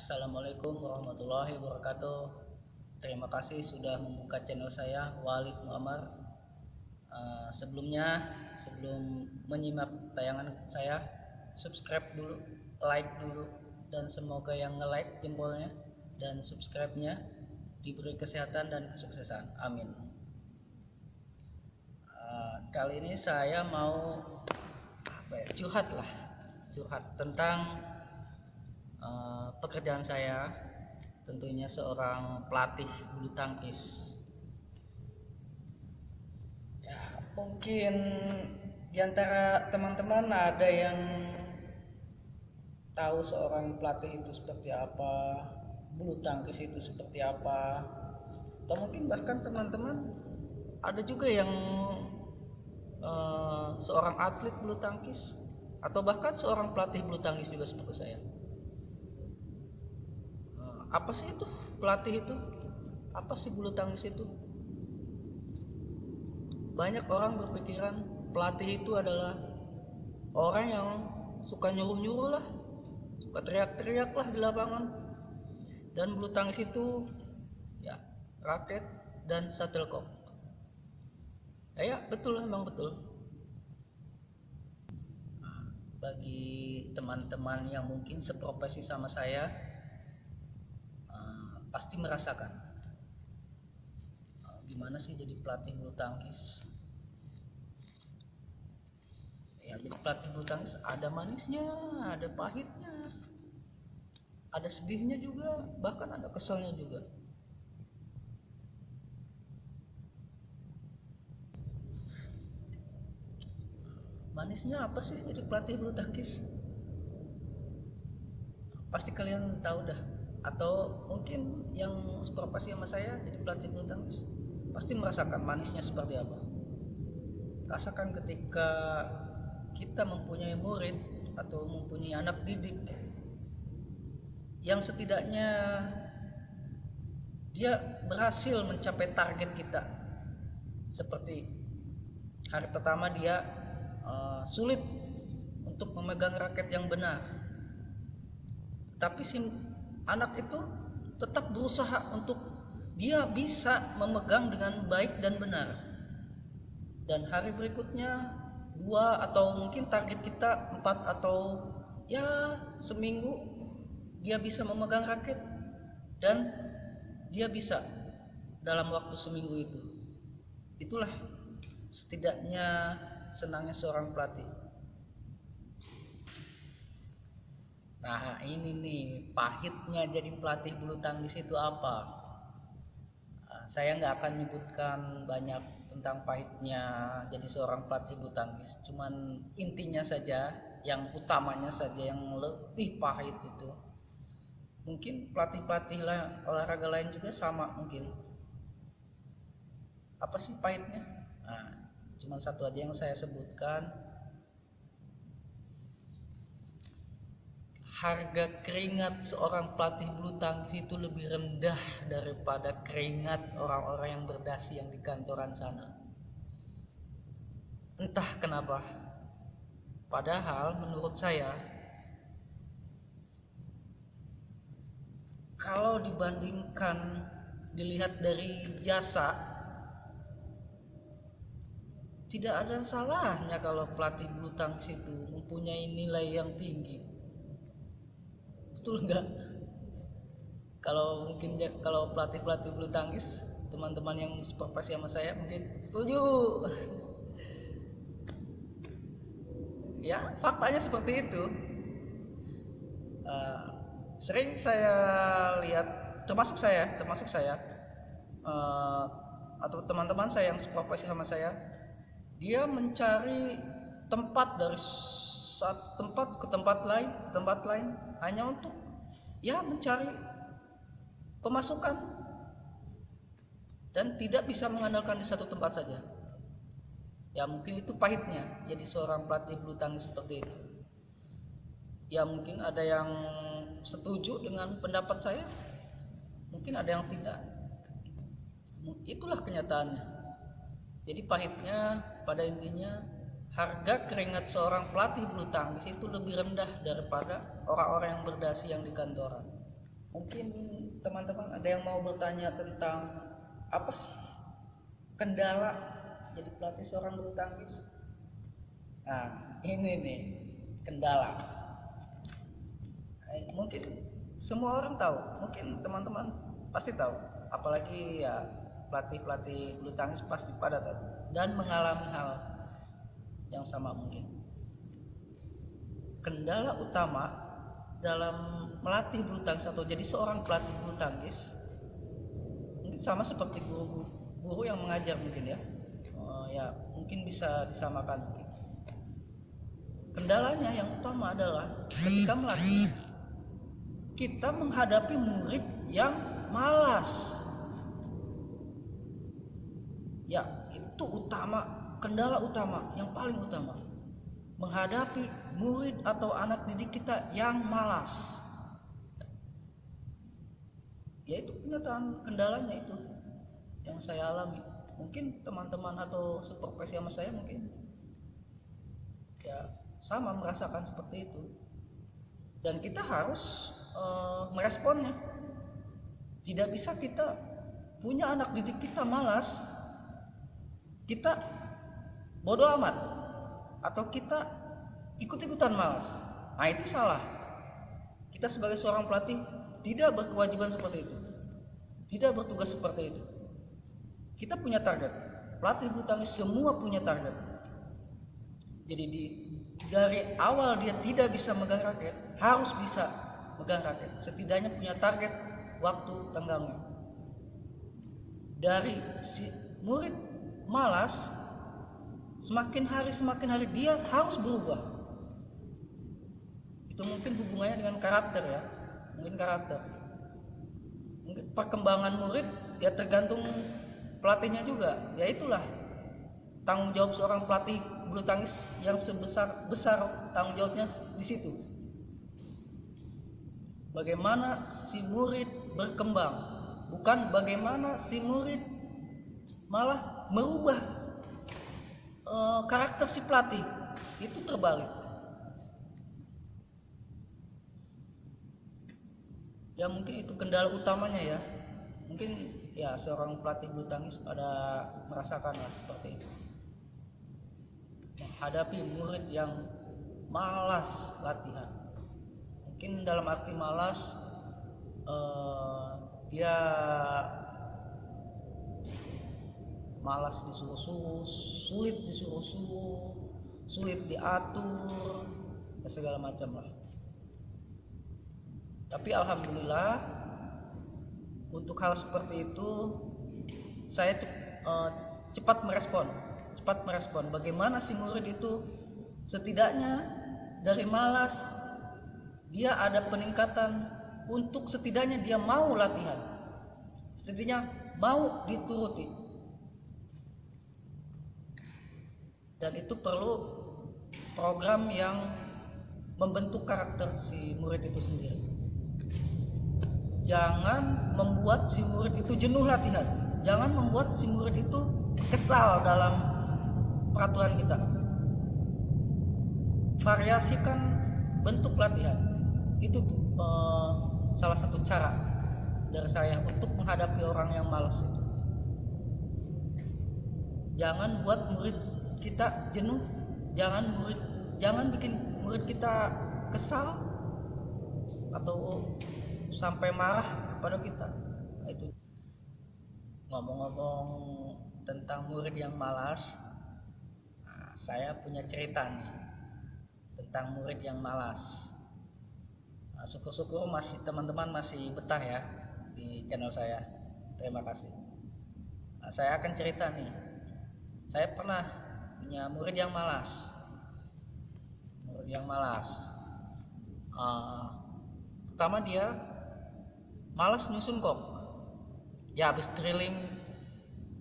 Assalamualaikum warahmatullahi wabarakatuh. Terima kasih sudah membuka channel saya, Walid Muammar. Sebelum menyimak tayangan saya, subscribe dulu, like dulu, dan semoga yang nge-like jempolnya dan subscribe-nya diberi kesehatan dan kesuksesan. Amin. Kali ini saya mau curhat tentang pekerjaan saya, tentunya seorang pelatih bulu tangkis. Ya, mungkin diantara teman-teman ada yang tahu seorang pelatih itu seperti apa, bulu tangkis itu seperti apa, atau mungkin bahkan teman-teman ada juga yang seorang atlet bulu tangkis, atau bahkan seorang pelatih bulu tangkis juga seperti saya. Apa sih itu pelatih itu? Apa sih bulu tangkis itu? Banyak orang berpikiran pelatih itu adalah orang yang suka nyuruh-nyuruh lah, suka teriak-teriak lah di lapangan. Dan bulu tangkis itu ya raket dan shuttlecock. Ya betul, memang betul. Bagi teman-teman yang mungkin seprofesi sama saya, pasti merasakan gimana sih jadi pelatih bulu tangkis. Ya, jadi pelatih bulu tangkis ada manisnya, ada pahitnya, ada sedihnya juga, bahkan ada keselnya juga. Manisnya apa sih jadi pelatih bulu tangkis? Pasti kalian tahu dah. Atau mungkin yang seprofesi sama saya jadi pelatih bulu tangkis pasti merasakan manisnya seperti apa. Rasakan ketika kita mempunyai murid atau mempunyai anak didik yang setidaknya dia berhasil mencapai target kita. Seperti hari pertama dia sulit untuk memegang raket yang benar, tapi si anak itu tetap berusaha untuk dia bisa memegang dengan baik dan benar. Dan hari berikutnya 2 atau mungkin target kita 4 atau ya seminggu dia bisa memegang raket dan dia bisa dalam waktu seminggu itu. Itulah setidaknya senangnya seorang pelatih. Nah, ini nih pahitnya jadi pelatih bulu tangkis itu apa? Saya nggak akan menyebutkan banyak tentang pahitnya jadi seorang pelatih bulu tangkis. Cuman intinya saja, yang utamanya saja yang lebih pahit itu. Mungkin pelatih-pelatih olahraga lain juga sama mungkin. Apa sih pahitnya? Nah, cuman satu aja yang saya sebutkan. Harga keringat seorang pelatih bulu tangkis itu lebih rendah daripada keringat orang-orang yang berdasi yang di kantoran sana. Entah kenapa. Padahal menurut saya, kalau dibandingkan dilihat dari jasa, tidak ada salahnya kalau pelatih bulu tangkis itu mempunyai nilai yang tinggi. Betul enggak? Kalau mungkin kalau pelatih bulu tangkis, teman-teman yang seprofesi sama saya mungkin setuju. Ya, faktanya seperti itu. Sering saya lihat, termasuk saya, atau teman-teman saya yang seprofesi sama saya, dia mencari tempat dari satu tempat ke tempat lain hanya untuk ya mencari pemasukan dan tidak bisa mengandalkan di satu tempat saja. Ya mungkin itu pahitnya jadi seorang pelatih bulu tangkis seperti itu. Ya mungkin ada yang setuju dengan pendapat saya, mungkin ada yang tidak. Itulah kenyataannya. Jadi pahitnya pada intinya harga keringat seorang pelatih bulu tangkis itu lebih rendah daripada orang-orang yang berdasi yang di kantoran. Mungkin teman-teman ada yang mau bertanya tentang apa sih kendala jadi pelatih seorang bulu tangkis. Nah, ini nih kendala. Mungkin semua orang tahu, mungkin teman-teman pasti tahu, apalagi ya pelatih bulu tangkis pasti pada tahu dan mengalami hal yang sama mungkin. Kendala utama dalam melatih bulu tangkis atau jadi seorang pelatih bulu tangkis mungkin sama seperti guru yang mengajar mungkin ya. Ya mungkin bisa disamakan mungkin. Kendalanya yang utama adalah ketika melatih kita menghadapi murid yang malas. Ya, itu utama, kendala utama, yang paling utama. Menghadapi murid atau anak didik kita yang malas. Ya itu kenyataan kendalanya itu yang saya alami. Mungkin teman-teman atau seprofesi sama saya mungkin ya sama merasakan seperti itu. Dan kita harus meresponnya. Tidak bisa kita punya anak didik kita malas, kita bodoh amat, atau kita ikut-ikutan malas. Nah itu salah. Kita sebagai seorang pelatih tidak berkewajiban seperti itu, tidak bertugas seperti itu. Kita punya target. Pelatih bulu tangkis semua punya target. Jadi dari awal dia tidak bisa megang raket, harus bisa megang raket. Setidaknya punya target waktu tenggangnya. Dari si murid malas, semakin hari dia harus berubah. Itu mungkin hubungannya dengan karakter ya, mungkin karakter. Mungkin perkembangan murid ya tergantung pelatihnya juga. Ya itulah tanggung jawab seorang pelatih bulu tangkis yang besar tanggung jawabnya di situ. Bagaimana si murid berkembang, bukan bagaimana si murid malah merubah karakter si pelatih. Itu terbalik. Ya mungkin itu kendala utamanya ya. Mungkin ya seorang pelatih bulu tangkis pada merasakan seperti itu. Menghadapi murid yang malas latihan. Mungkin dalam arti malas dia malas disuruh-suruh, sulit disuruh-suruh, sulit diatur, dan segala macam lah. Tapi alhamdulillah untuk hal seperti itu saya cepat merespon bagaimana si murid itu setidaknya dari malas dia ada peningkatan untuk setidaknya dia mau latihan, setidaknya mau dituruti. Dan itu perlu program yang membentuk karakter si murid itu sendiri. Jangan membuat si murid itu jenuh latihan. Jangan membuat si murid itu kesal dalam peraturan kita. Variasikan bentuk latihan. Itu salah satu cara dari saya untuk menghadapi orang yang malas itu. Jangan buat murid kita jenuh, jangan bikin murid kita kesal atau sampai marah kepada kita. Itu ngomong-ngomong tentang murid yang malas, saya punya cerita nih tentang murid yang malas. Syukur-syukur teman-teman masih betah ya di channel saya. Terima kasih. Saya akan cerita nih. Saya pernah punya murid yang malas. Pertama dia malas nyusun kop. Ya habis drilling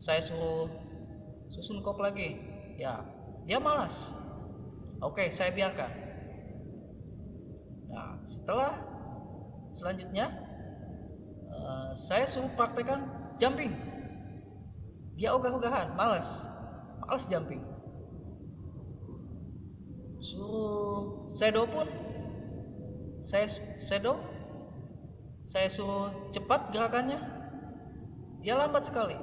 saya suruh susun kop lagi. Ya dia malas. Oke, saya biarkan. Nah selanjutnya saya suruh praktekkan jumping. Dia ogah-ogahan, malas jumping. Suruh shadow pun saya shadow Saya suruh cepat gerakannya, dia lambat sekali,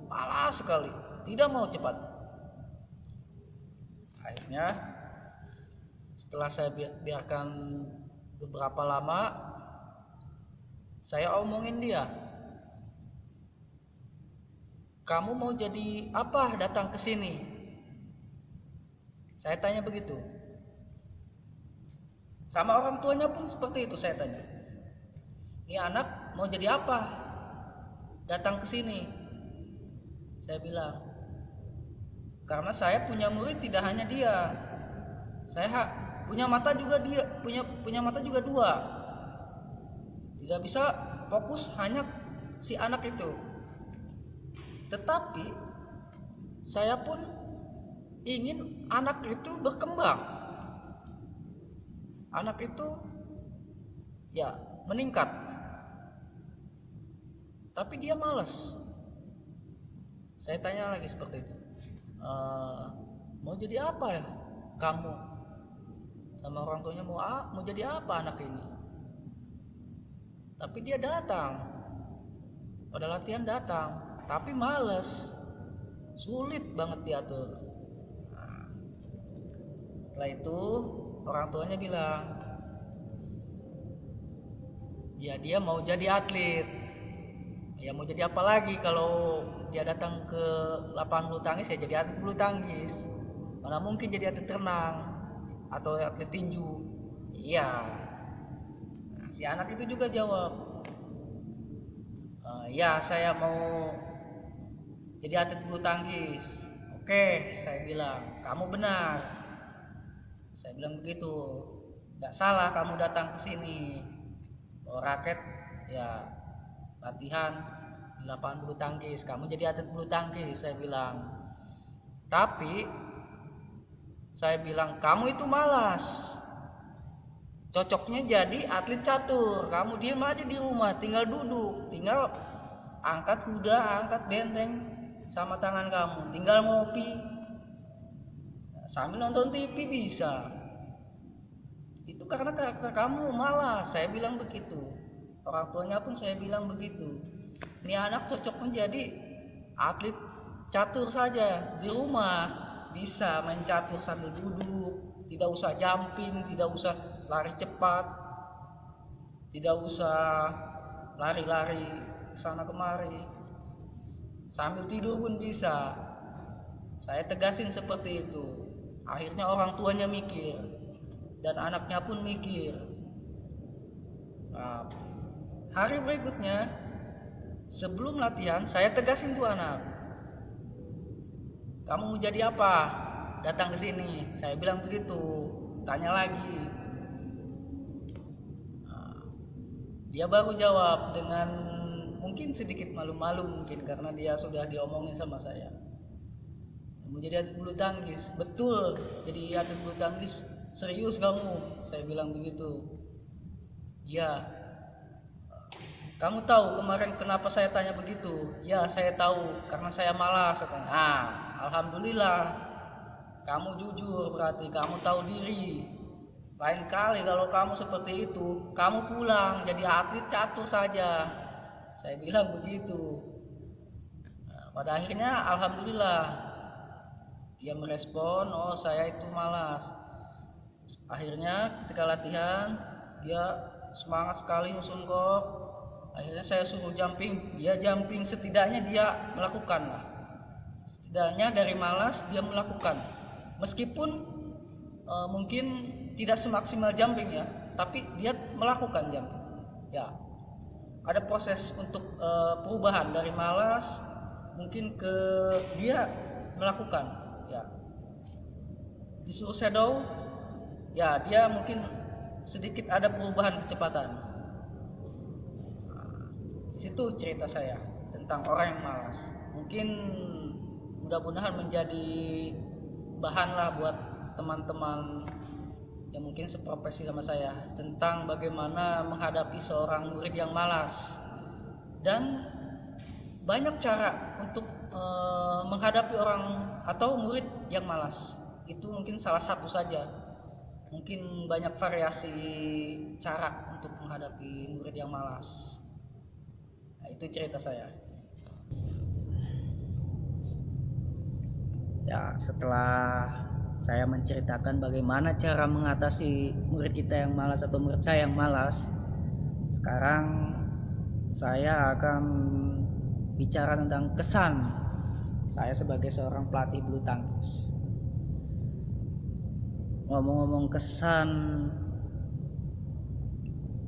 malas sekali, tidak mau cepat. Akhirnya setelah saya biarkan beberapa lama, saya omongin dia, kamu mau jadi apa datang ke sini? Saya tanya begitu. Sama orang tuanya pun seperti itu saya tanya. Ini anak mau jadi apa datang ke sini? Saya bilang, karena saya punya murid tidak hanya dia. Saya punya mata juga dia, punya mata juga dua. Tidak bisa fokus hanya si anak itu. Tetapi saya pun ingin anak itu berkembang. Anak itu ya meningkat. Tapi dia malas. Saya tanya lagi seperti itu. Mau jadi apa ya kamu? Sama orang tuanya mau jadi apa anak ini? Tapi dia datang. Pada latihan datang, tapi malas. Sulit banget diatur. Setelah itu orang tuanya bilang, ya dia mau jadi atlet. Ya mau jadi apa lagi kalau dia datang ke lapangan bulu tangkis, ya jadi atlet bulu tangkis. Mana mungkin jadi atlet renang atau atlet tinju. Iya. Nah, si anak itu juga jawab, ya saya mau jadi atlet bulu tangkis. Oke, saya bilang, kamu benar. Saya bilang begitu. Gak salah kamu datang ke sini. Bawa raket, ya latihan di lapangan bulu tangkis. Kamu jadi atlet bulu tangkis, saya bilang. Tapi saya bilang, kamu itu malas. Cocoknya jadi atlet catur. Kamu diem aja di rumah, tinggal duduk, tinggal angkat kuda, angkat benteng sama tangan kamu, tinggal ngopi sambil nonton TV bisa. Itu karena karakter kamu malas. Saya bilang begitu. Orang tuanya pun saya bilang begitu. Ini anak cocok menjadi atlet catur saja di rumah, bisa main catur sambil duduk, tidak usah jumping, tidak usah lari cepat, tidak usah lari-lari sana kemari, sambil tidur pun bisa. Saya tegasin seperti itu. Akhirnya orang tuanya mikir dan anaknya pun mikir. Nah, hari berikutnya sebelum latihan saya tegasin tuh anak, kamu mau jadi apa datang ke sini? Saya bilang begitu. Tanya lagi. Nah, dia baru jawab dengan mungkin sedikit malu-malu, mungkin karena dia sudah diomongin sama saya. Mau jadi atlet bulu tangkis? Betul, jadi atlet bulu tangkis. Serius kamu? Saya bilang begitu. Ya. Kamu tahu kemarin kenapa saya tanya begitu? Ya, saya tahu karena saya malas. Alhamdulillah. Kamu jujur, berarti kamu tahu diri. Lain kali kalau kamu seperti itu, kamu pulang jadi atlet catur saja. Saya bilang begitu. Nah, pada akhirnya alhamdulillah dia merespon, oh saya itu malas. Akhirnya ketika latihan dia semangat sekali nyusun kok. Akhirnya saya suruh jumping, dia jumping, setidaknya dia melakukan lah. Setidaknya dari malas dia melakukan. Meskipun mungkin tidak semaksimal jumping ya, tapi dia melakukan jumping. Ya. Ada proses untuk perubahan dari malas mungkin ke dia melakukan. Ya, disuruh shadow, ya dia mungkin sedikit ada perubahan kecepatan. Di situ cerita saya tentang orang yang malas. Mungkin mudah-mudahan menjadi bahan lah buat teman-teman yang mungkin seprofesi sama saya tentang bagaimana menghadapi seorang murid yang malas. Dan banyak cara untuk menghadapi orang atau murid yang malas. Itu mungkin salah satu saja. mungkin banyak variasi cara untuk menghadapi murid yang malas. Nah, itu cerita saya. Ya, setelah saya menceritakan bagaimana cara mengatasi murid kita yang malas atau murid saya yang malas, sekarang saya akan bicara tentang kesan saya sebagai seorang pelatih bulu tangkis. Ngomong-ngomong kesan,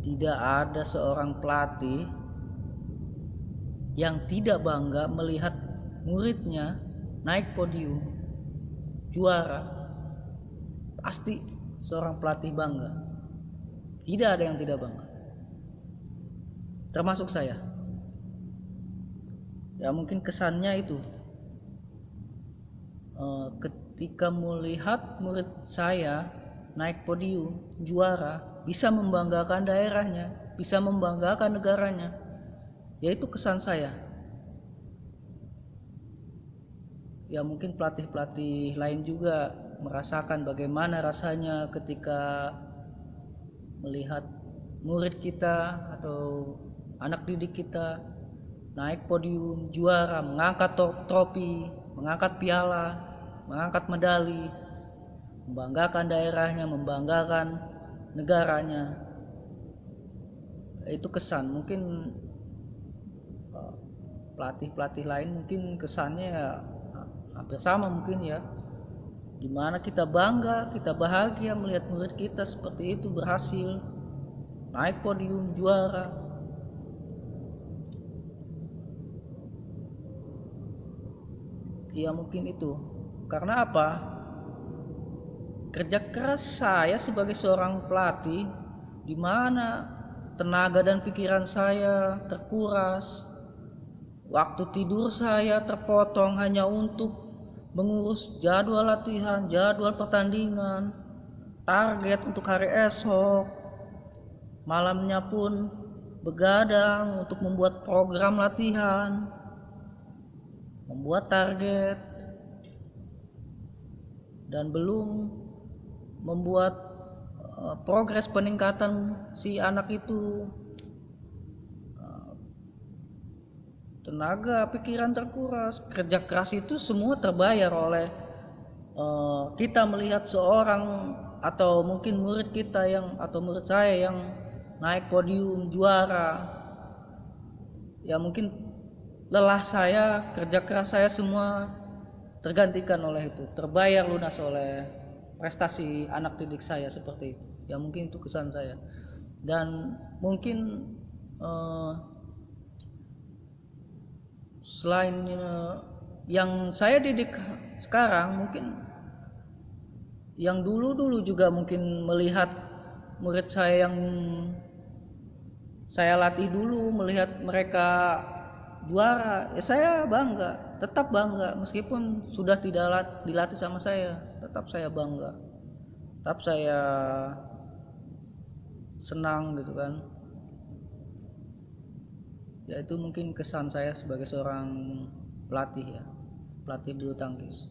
tidak ada seorang pelatih yang tidak bangga melihat muridnya naik podium, juara. Pasti seorang pelatih bangga. Tidak ada yang tidak bangga, termasuk saya. Ya mungkin kesannya itu, ketika melihat murid saya naik podium, juara, bisa membanggakan daerahnya, bisa membanggakan negaranya, yaitu kesan saya. Ya mungkin pelatih-pelatih lain juga merasakan bagaimana rasanya ketika melihat murid kita atau anak didik kita naik podium, juara, mengangkat trofi, mengangkat piala, mengangkat medali, membanggakan daerahnya, membanggakan negaranya. Itu kesan. Mungkin pelatih-pelatih lain mungkin kesannya ya hampir sama mungkin ya, dimana kita bangga, kita bahagia melihat murid kita seperti itu berhasil naik podium, juara. Ya mungkin itu karena apa? Kerja keras saya sebagai seorang pelatih, di mana tenaga dan pikiran saya terkuras, waktu tidur saya terpotong hanya untuk mengurus jadwal latihan, jadwal pertandingan, target untuk hari esok. Malamnya pun begadang untuk membuat program latihan, membuat target, dan belum membuat progres peningkatan si anak itu. Tenaga pikiran terkuras, kerja keras itu semua terbayar oleh kita melihat seorang atau mungkin murid kita yang atau murid saya yang naik podium, juara. Ya mungkin lelah saya, kerja keras saya semua tergantikan oleh itu, terbayar lunas oleh prestasi anak didik saya seperti itu. Ya mungkin itu kesan saya. Dan mungkin selain yang saya didik sekarang, mungkin yang dulu-dulu juga mungkin melihat murid saya yang saya latih dulu, melihat mereka juara, ya saya bangga, tetap bangga meskipun sudah tidak dilatih sama saya, tetap saya bangga, tetap saya senang gitu kan. Ya itu mungkin kesan saya sebagai seorang pelatih ya, pelatih bulu tangkis.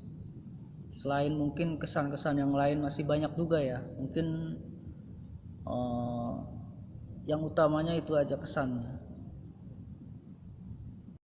Selain mungkin kesan-kesan yang lain masih banyak juga ya, mungkin yang utamanya itu aja kesannya.